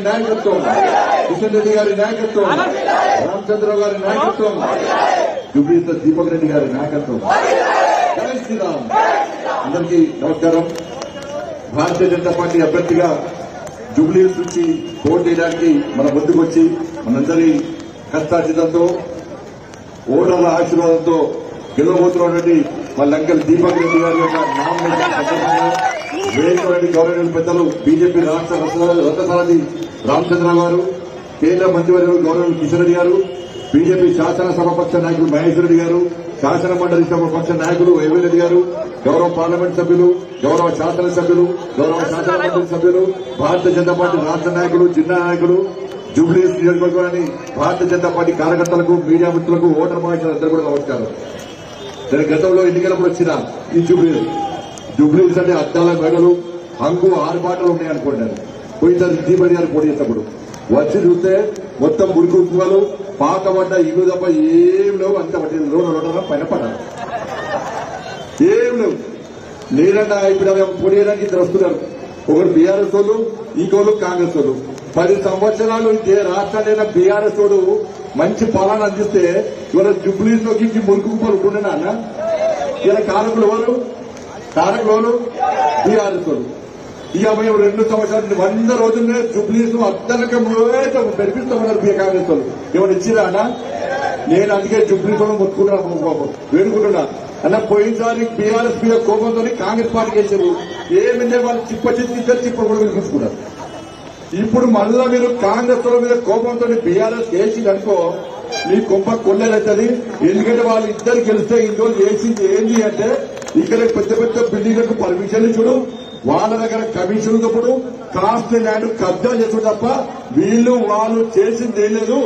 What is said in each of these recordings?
నాయకత్వం, కిషన్ రెడ్డి గారి నాయకత్వం, రామచంద్రరావు గారి నాయకత్వం, జూబ్లీ దీపక్ రెడ్డి గారి నాయకత్వం. జై శ్రీరామ్. అందరికీ నమస్కారం. భారతీయ జనతా పార్టీ అభ్యర్థిగా జూబ్లీ నుంచి పోటీ చేయడానికి మన ముందుకు వచ్చి మనందరి కష్టార్జితంతో ఓటర్ల ఆశీర్వాదంతో గెలవబోతున్నటువంటి వాళ్ళ అంకల్ దీపక్ రెడ్డి గారి యొక్క నామినేషన్ సందర్భంగా వేదికలోని గౌరవ పెద్దలు బీజేపీ రాష్ట్ర రథసారథి రామచంద్రరావు గారు, కేంద్ర మంత్రివర్యులు గౌరవ కిషన్ రెడ్డి గారు, బీజేపీ శాసనసభాపక్ష నాయకులు మహేష్ రెడ్డి గారు, శాసన మండలి సభాపక్ష నాయకులు వైవీ రెడ్డి గారు, గౌరవ పార్లమెంట్ సభ్యులు, గౌరవ శాసనసభ్యులు, గౌరవ శాసన మండలి సభ్యులు, భారతీయ జనతా పార్టీ రాష్ట్ర నాయకులు, జిల్లా నాయకులు, జూబ్లీ నియోజకవర్గాన్ని భారతీయ జనతా పార్టీ కార్యకర్తలకు, మీడియా మిత్రులకు, ఓటర్ మహాశయులందరూ కూడా నమస్కారం. నేను గతంలో ఎన్నికలప్పుడు వచ్చిన ఈ జూబ్లీస్ అంటే అద్దాల మెడలు, హంగు ఆరుబాటలు ఉన్నాయనుకుంటారు. పోయినసారి దీపడి గారు పోటీ చేసినప్పుడు వచ్చి చూస్తే మొత్తం మురికి ఉద్యోగాలు పాకబడ్డ ఇల్లు తప్ప ఏం లేవు. అంత పట్టి రోడ్డు పైన పడ్డారు, ఏం లేవు. లేదంటే ఇప్పుడు పోటీ చేయడానికి ఇద్దరు వస్తున్నారు. ఒకరు బీఆర్ఎస్ వాళ్ళు, ఇంకోళ్ళు కాంగ్రెస్ వాళ్ళు. 10 సంవత్సరాలు ఇదే రాష్ట్రాలైన బీఆర్ఎస్ వాడు మంచి పాలన అందిస్తే ఇవాళ జూబ్లీస్ లోకి మురికి కుప్పలు ఉంటుండేనా అన్న? ఇలా కారకులు ఎవరు? బీఆర్ఎస్ వాళ్ళు. ఇక మేము 2 సంవత్సరాలు 100 రోజుల్లో జూబ్లీస్ అద్దనకం పెరిపిస్తామన్నారు కాంగ్రెస్ వాళ్ళు. ఏమైనా ఇచ్చిరా అన్న? నేను అందుకే జూబ్లీస్ వాళ్ళు మొత్తుకున్నాను, వేడుకుంటున్నా అన్న. పోయినసారి బీఆర్ఎస్ మీద కోపంతో కాంగ్రెస్ పార్టీకి వేసారు. ఏమిందే వాళ్ళు చిప్ప కూడా చూసుకున్నారు. ఇప్పుడు మళ్ళా మీరు కాంగ్రెస్ వాళ్ళ మీద కోపంతో బీఆర్ఎస్ వేసిందనుకో మీ కొంప కొల్లెలవుతుంది. ఎందుకంటే వాళ్ళు ఇద్దరు గెలిస్తే ఇందులో వేసింది ఏంటి అంటే ఇక్కడ పెద్ద పెద్ద బిల్డింగ్లకు పర్మిషన్ ఇచ్చుడు, వాళ్ళ దగ్గర కమిషన్ తప్పుడు కాస్ట్ ల్యాండ్ కబ్జా చేసుడు తప్ప వాళ్ళు చేసింది ఏం లేదు.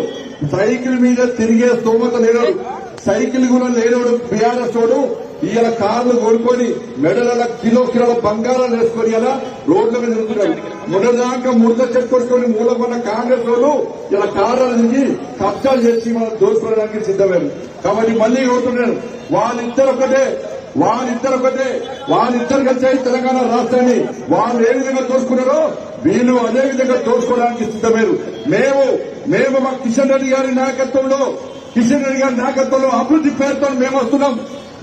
సైకిల్ మీద తిరిగే స్తోమత లేనాడు, సైకిల్ కూడా లేనాడు బీఆర్ఎస్ వాడు. ఇలా కార్లు కొనుక్కొని మెడల కిలోల బంగారాలు వేసుకొని ఇలా రోడ్ల మీద తిరుగుతున్నాడు. మొదటిదాకా ముడత చెట్టుకొని మూలకున్న కాంగ్రెస్ వాళ్ళు ఇలా కార్లు తిరిగి కబ్జాలు చేసి మనం దోచుకోవడానికి సిద్ధమయ్యారు. కాబట్టి మళ్లీ కోరుతున్నాను, వాళ్ళిద్దరు కలిసి తెలంగాణ రాష్ట్రాన్ని వాళ్ళు ఏ విధంగా దోచుకున్నారో వీళ్ళు అదే విధంగా దోచుకోవడానికి సిద్ధమయ్యారు. మేము మా కిషన్ రెడ్డి గారి నాయకత్వంలో అభివృద్ధి పేరుతో మేము వస్తున్నాం.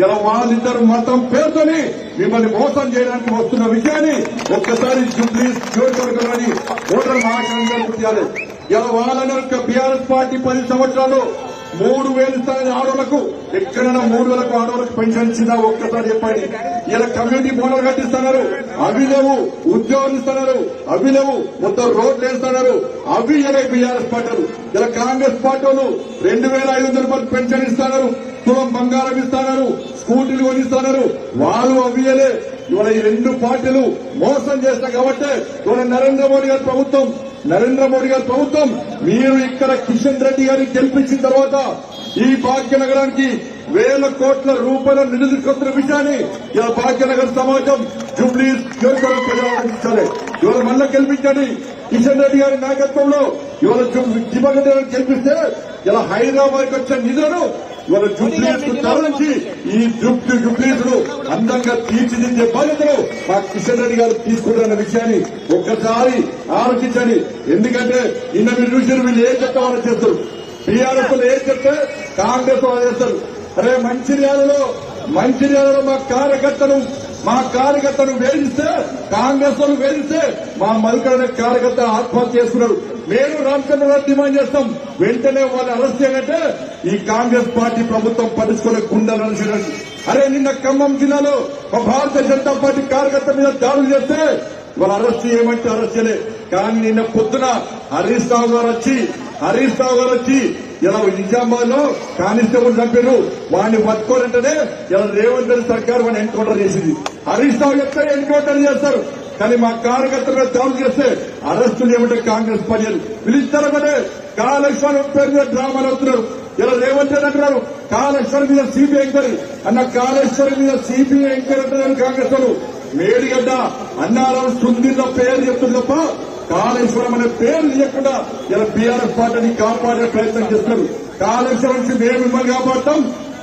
ఇలా వాళ్ళిద్దరు మతం పేరుతోని మిమ్మల్ని మోసం చేయడానికి వస్తున్న విషయాన్ని ఒక్కసారి జూబ్లీ నియోజకవర్గంలోని ఓటర్ మహాశయంగా గుర్తించాలి. ఇలా వాళ్ళ బీఆర్ఎస్ పార్టీ 10 సంవత్సరాలు 3,000 ఇస్తారని ఆడోళ్లకు, ఎక్కడైనా 3,000 ఆడోళ్లకు పెన్షన్ ఇచ్చిందా ఒక్కసారి చెప్పండి. ఇలా కమ్యూనిటీ భవనాలు కట్టిస్తున్నారు, అవి లేవు. ఉద్యోగాలు ఇస్తున్నారు, అవి లేవు. మొత్తం రోడ్లు వేస్తున్నారు, అవి ఇలా బీఆర్ఎస్ పార్టీలు. ఇలా కాంగ్రెస్ పార్టీ వాళ్ళు 2,500 రూపాయలు పెన్షన్ ఇస్తున్నారు, తులం బంగారం ఇస్తున్నారు, స్కూటీలు కొనిస్తున్నారు, వాళ్ళు అవ్వలే. ఇవాళ ఈ 2 పార్టీలు మోసం చేస్తాయి. కాబట్టి ఇవాళ నరేంద్ర మోడీ గారి ప్రభుత్వం మీరు ఇక్కడ కిషన్ రెడ్డి గారిని గెలిపించిన తర్వాత ఈ భాగ్యనగరానికి 1,000 కోట్ల రూపాయల నిధులు తీసుకొస్తున్న విషయాన్ని ఇలా భాగ్యనగర్ సమాజం జూబ్లీ ప్రజాయించాలి. ఇవాళ మళ్ళా గెలిపించండి. కిషన్ రెడ్డి గారి నాయకత్వంలో ఇవాళ దీపక్ రెడ్డి గారిని గెలిపిస్తే ఇలా హైదరాబాద్కి వచ్చిన నిధులను ఇవాళ జూబ్లీస్ తరలించి ఈ జూబ్లీస్ ను అందంగా తీర్చిదిద్దే బాధ్యతలు మా కిషన్ రెడ్డి గారు తీసుకుంటున్న విషయాన్ని ఒక్కసారి ఆలోచించండి. ఎందుకంటే నిన్న మీరు చూసిన వీళ్ళు ఏం చెప్తే వాళ్ళు చేస్తారు, బీఆర్ఎస్ వాళ్ళు ఏం చెప్తే కాంగ్రెస్ వాళ్ళు చేస్తారు. అరే మంచిర్యాలలో మా కార్యకర్తను వేధిస్తే, కాంగ్రెస్ వాళ్ళు వేధిస్తే మా మల్కడ కార్యకర్త ఆత్మహత్య చేసుకున్నాడు. మేము రామచంద్రరావు డిమాండ్ చేస్తాం, వెంటనే వాళ్ళు అరెస్ట్ చేయాలంటే ఈ కాంగ్రెస్ పార్టీ ప్రభుత్వం పట్టించుకునే గుండెలు అనుసరించి. అరే నిన్న ఖమ్మం జిల్లాలో మా భారతీయ జనతా పార్టీ కార్యకర్త మీద దాడులు చేస్తే వాళ్ళు అరెస్ట్ చేయమంటే అరెస్ట్ చేయలే. కానీ నిన్న పొద్దున హరీష్ రావు గారు వచ్చి ఇలా నిజామాబాద్ లో కానిస్టేబుల్ చంపారు, వాడిని పట్టుకోరంటేనే ఇలా రేవంత్ రెడ్డి సర్కార్ వాడిని ఎన్కౌంటర్ చేసింది. హరీష్ రావు చెప్తే ఎన్కౌంటర్ చేస్తారు, కానీ మా కార్యకర్తల మీద దాడులు చేస్తే అరెస్టులు ఏమంటే కాంగ్రెస్ పర్యలు వీళ్ళిద్దరు ఒకటే. కాళేశ్వరం పేరు మీద డ్రామాలు అవుతున్నారు. ఇలా రేవంత్ రెడ్డి అంటున్నారు కాళేశ్వరం మీద సిబిఐ ఎంక్వైరీ అన్న, కాళేశ్వరం మీద సిబిఐ ఎంక్వైరీ అంటున్నారు కాంగ్రెస్ వాళ్ళు. మేడిగడ్డ అన్నారావు సుందీర్లో పేరు చెప్తుంది తప్ప కాళేశ్వరం అనే పేరు తీయకుండా ఇలా బీఆర్ఎస్ పార్టీని కాపాడే ప్రయత్నం చేస్తున్నారు. కాళేశ్వరం నుంచి మేము మిమ్మల్ని కాపాడతాం,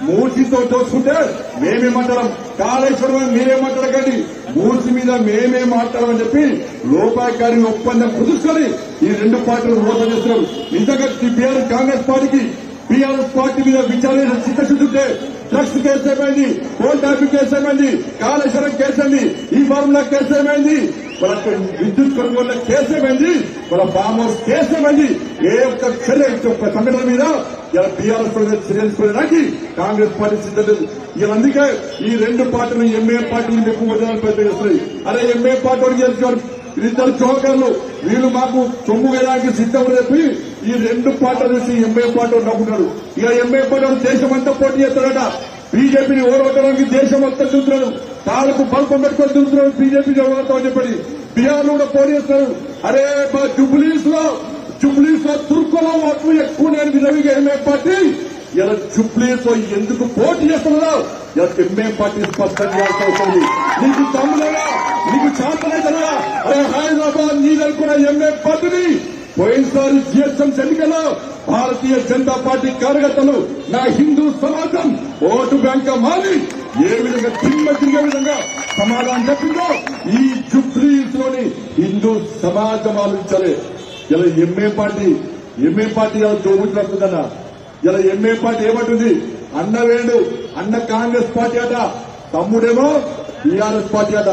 మూర్తితో తోసుకుంటే మేమేమంటాం, కాళేశ్వరం మీరేమంటారకండి, మూర్తి మీద మేమే మాట్లాడమని చెప్పి లోపాయకారి ఒప్పందం కుదుర్చుకొని ఈ రెండు పార్టీలు మోసం చేస్తున్నారు. నిజంగా కాంగ్రెస్ పార్టీ మీద విచారణ చిత్తశుద్ధి ఉంటే డ్రగ్స్ కేసు ఏమైంది, కోల్ ట్రాఫిక్ కేసు ఏమైంది, కాళేశ్వరం కేసు ఏమైంది, ఈ ఫార్ములా కేసు ఏమైంది, మన విద్యుత్ కొనుగోళ్ల కేసు ఏమైంది, మన ఫామ్ హౌస్ కేసు ఏమైంది, ఏ ఒక్క చర్య సంఘటన మీద ఇలా బీఆర్ఎస్ చర్య తీసుకోవడానికి కాంగ్రెస్ పార్టీ సిద్ధం లేదు. ఇలా అందుకే ఈ రెండు పార్టీలు ఎంఏ పార్టీలు ఎక్కువ వదలని ప్రయత్నం చేస్తున్నాయి. అరే ఎంఏ పార్టీ చేస్తున్నారు, ఇద్దరు జోకర్లు, వీళ్ళు మాకు సొమ్ము వేయడానికి సిద్ధం చెప్పి ఈ రెండు పార్టీలు చూసి ఎంఏ పార్టీ నవ్వుకున్నాడు. ఇక ఎంఏ పార్టీ దేశం అంతా పోటీ చేస్తారట, బీజేపీని ఓడగొట్టడానికి దేశం మొత్తం చూస్తున్నాడు, కాళ్ళకు బల్పం పెట్టుకొని చూస్తున్నాడు బీజేపీ ఓడగొడతామని చెప్పి బీహార్ లో కూడా పోటీ చేస్తారు. అరే మా జుబ్లీస్ లో తుర్కులో ఓట్లు ఎక్కువ నేను విధంగా ఎంఏ పార్టీ ఇలా జుబ్లీస్ లో ఎందుకు పోటీ చేస్తున్నారో ఇలా ఎంఏ పార్టీ స్పష్టంగా అవుతుంది. నీకు తమ్ముడరా, నీకు చేతనైతేనా, అరే హైదరాబాద్ నీదనుకున్న ఎంఏ పార్టీని పోయినసారి జిహెచ్ఎం ఎన్నికల్లో భారతీయ జనతా పార్టీ కార్యకర్తలు నా హిందూ సమాజం ఓటు బ్యాంక్ మారి ఏ విధంగా తిరిగే విధంగా సమాధానం చెప్పిందో ఈ జుబ్లీస్ లోని హిందూ సమాజం ఆలోచించాలి. ఇలా ఎంఏ పార్టీ ఇలా జోబుతున్నా, ఇలా ఎంఏ పార్టీ ఏమంటుంది, అన్న వేడు అన్న కాంగ్రెస్ పార్టీ అట, తమ్ముడేమో టీఆర్ఎస్ పార్టీ అట.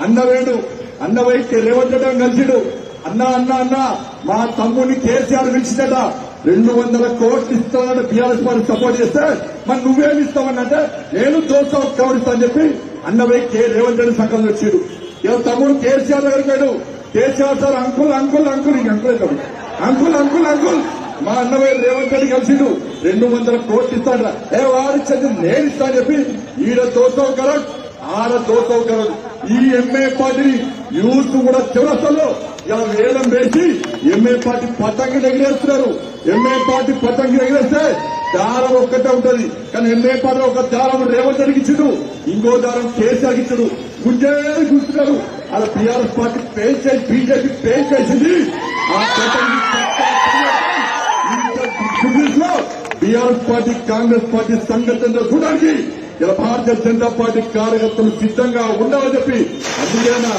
అన్న వేడు అన్న వైపు రేవంత్ రెడ్డి కలిసిడు, అన్న మా తమ్ముడిని కేసీఆర్ పిలిచిందట 200 కోట్లు ఇస్తానని బీఆర్ఎస్ పార్టీ సపోర్ట్ చేస్తే మరి నువ్వేమి ఇస్తావన్నంటే నేను దోస్తా కవరిస్తా అని చెప్పి అన్న వైపు రేవంత్ రెడ్డి సంకల్పం వచ్చాడు. ఇలా తమ్ముడు కేసీఆర్ దగ్గరికి పోయాడు, కేసీఆర్ సార్ అంకుల్ మా అన్నవయ్య రేవంత్ రెడ్డి కలిసిండు 200 కోట్లు ఇస్తాడు, వారిచ్చేది నేను ఇస్తా అని చెప్పి ఈడ దోస్తావు కరెక్ట్, ఆడ దోస్తావు కరెక్ట్. ఈ ఎంఏ పార్టీని యూత్ కూడా చివరస్తలో ఇలా వేలం వేసి ఎంఏ పార్టీ పతంగి ఎగిరేస్తున్నారు. ఎంఏ పార్టీ పతంగి ఎగిరేస్తే దారం ఒక్కటే ఉంటది, కానీ ఎంఏ పార్టీ ఒక దారం రేవంత్ రెడ్డికి ఇచ్చుడు, ఇంకో దారం కేసీఆర్కి ఇచ్చుడు, గుంజేది చూస్తున్నారు. అలా టీఆర్ఎస్ పార్టీ బీజేపీ పేజ్ చేసింది. ఆ పతంగి లో బీఆర్ఎస్ పార్టీ కాంగ్రెస్ పార్టీ సంఘటనలో చూడడానికి ఇలా భారతీయ జనతా పార్టీ కార్యకర్తలు సిద్ధంగా ఉండాలని చెప్పి అందుకేనా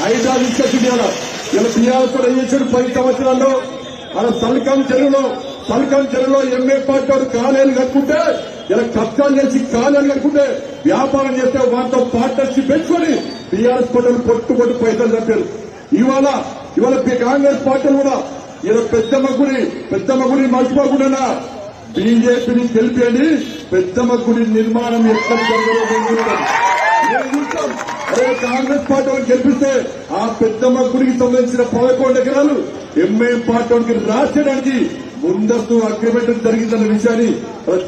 5 ఇన్స్ట్రక్షన్ చేయాలి. ఇలా బీఆర్ఎస్ కూడా చేశాడు 10 సంవత్సరాల్లో. అలా సల్కం చెరువులో ఎంఏ పార్టీ వాడు కాలేలు కట్టుకుంటే ఇలా కబ్జాలు చేసి కాలేలు కట్టుకుంటే వ్యాపారం చేస్తే వాటితో పార్ట్నర్షిప్ పెంచుకొని బీఆర్ఎస్ పార్టీలు పొట్టు పైసలు తప్పారు. ఇవాళ కాంగ్రెస్ పార్టీలు కూడా ఇలా పెద్దమ్మ గుడి మర్చిపోకుండా బీజేపీని గెలిపేయండి, పెద్దమ్మ గుడి నిర్మాణం ఎక్కడ జరగదు. అదే కాంగ్రెస్ పార్టీ గెలిపిస్తే ఆ పెద్దమ్మ గుడికి సంబంధించిన 11 ఎకరాలు ఎంఐ పార్టీకి రాసేయడానికి ముందస్తు అగ్రిమెంట్ జరిగిందన్న విషయాన్ని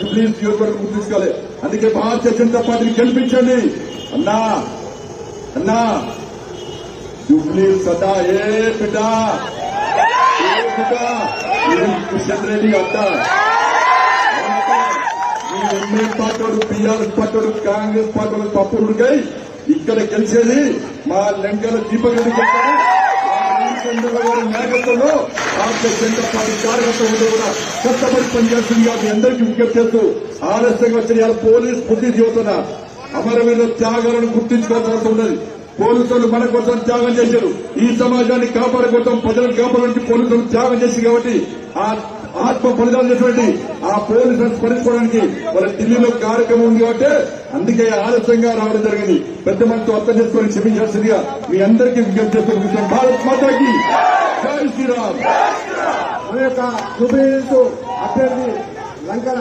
జుబ్లీస్ నియోజకవర్గం గుర్తించుకోవాలి. అందుకే భారతీయ జనతా పార్టీని గెలిపించండి అన్నా. జుబ్లీస్ సదా ఏ బిడ్డా కిషన్ రెడ్డి అడ్డ ఎంఏ party BRS party Congress party తప్పుడుకై ఇక్కడ గెలిచేది మా లెంకల దీపక్ రెడ్డి గారి నాయకత్వంలో భారతీయ జనతా పార్టీ కార్యకర్తలు కూడా కష్టపడి పనిచేస్తుందిగా మీ అందరికీ విజ్ఞప్తి చేస్తూ ఆలస్యంగా వచ్చిన పోలీస్ బుద్ధి జీవితున్న అమరవీరుల త్యాగాలను గుర్తించుకోవాల్సిన అవసరం ఉన్నది. పోలీసులు మన కోసం త్యాగం చేశారు, ఈ సమాజాన్ని కాపాడే కోసం ప్రజలను కాపాడడానికి పోలీసులు త్యాగం చేశారు. కాబట్టి ఆ ఆత్మ బలిదానం చేసినటువంటి ఆ పోలీసులను స్మరించుకోవడానికి వాళ్ళ ఢిల్లీలో కార్యక్రమం ఉంది కాబట్టి అందుకే ఆలస్యంగా రావడం జరిగింది. పెద్ద మనతో అర్థం చేసుకొని క్షమించాల్సిందిగా మీ అందరికీ విజ్ఞప్తి చేస్తున్న భారత్ మాతాకి జై శ్రీరామ్. అభ్యర్థి లంకల